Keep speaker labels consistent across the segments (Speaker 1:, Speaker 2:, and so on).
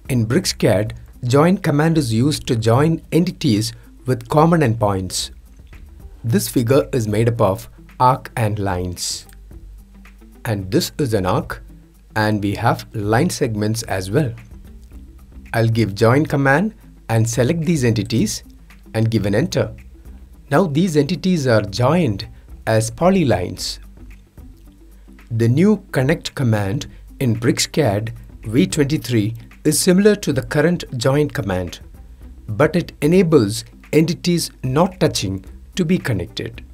Speaker 1: In BricsCAD, join command is used to join entities with common endpoints. This figure is made up of arc and lines. And this is an arc, and we have line segments as well. I'll give join command and select these entities and give an enter. Now these entities are joined as polylines. The new connect command in BricsCAD V23 is similar to the current join command, but it enables entities not touching to be connected.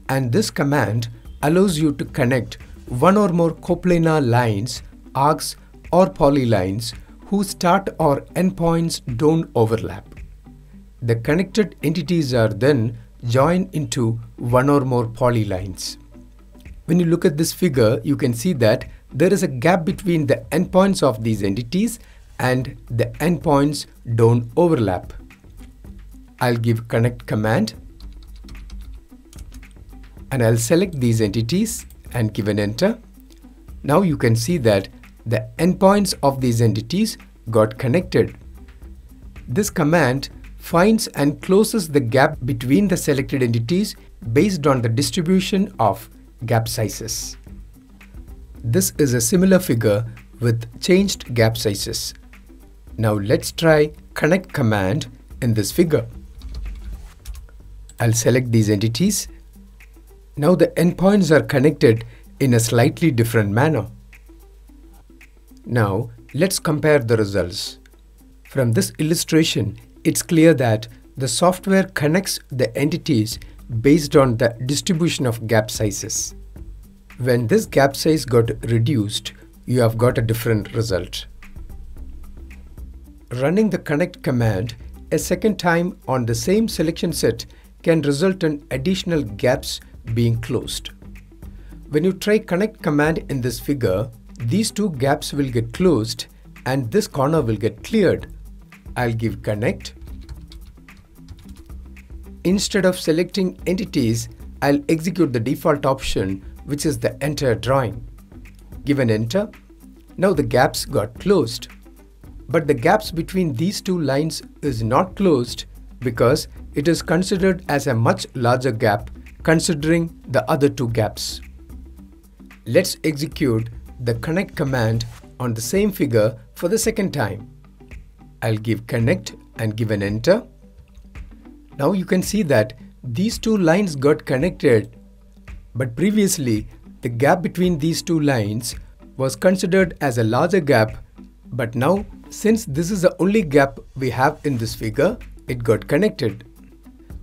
Speaker 1: And this command allows you to connect one or more coplanar lines, arcs or polylines whose start or endpoints don't overlap. The connected entities are then joined into one or more polylines. When you look at this figure, you can see that there is a gap between the endpoints of these entities and the endpoints don't overlap. I'll give connect command and I'll select these entities and give an enter. Now you can see that the endpoints of these entities got connected. This command finds and closes the gap between the selected entities based on the distribution of gap sizes. This is a similar figure with changed gap sizes. Now let's try connect command in this figure. I'll select these entities. Now the endpoints are connected in a slightly different manner. Now let's compare the results. From this illustration, it's clear that the software connects the entities based on the distribution of gap sizes. When this gap size got reduced, you have got a different result. Running the connect command a second time on the same selection set can result in additional gaps being closed. When you try connect command in this figure, these two gaps will get closed and this corner will get cleared. I'll give connect. Instead of selecting entities, I'll execute the default option, which is the entire drawing. Give an enter. Now the gaps got closed. But the gaps between these two lines is not closed because it is considered as a much larger gap considering the other two gaps. Let's execute the connect command on the same figure for the second time. I'll give connect and give an enter. Now you can see that these two lines got connected, but previously the gap between these two lines was considered as a larger gap, but now since this is the only gap we have in this figure, it got connected.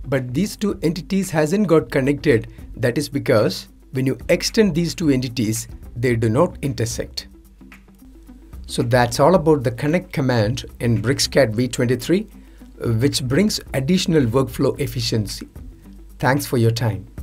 Speaker 1: But these two entities hasn't got connected. That is because when you extend these two entities, they do not intersect. So that's all about the connect command in BricsCAD V23, which brings additional workflow efficiency. Thanks for your time.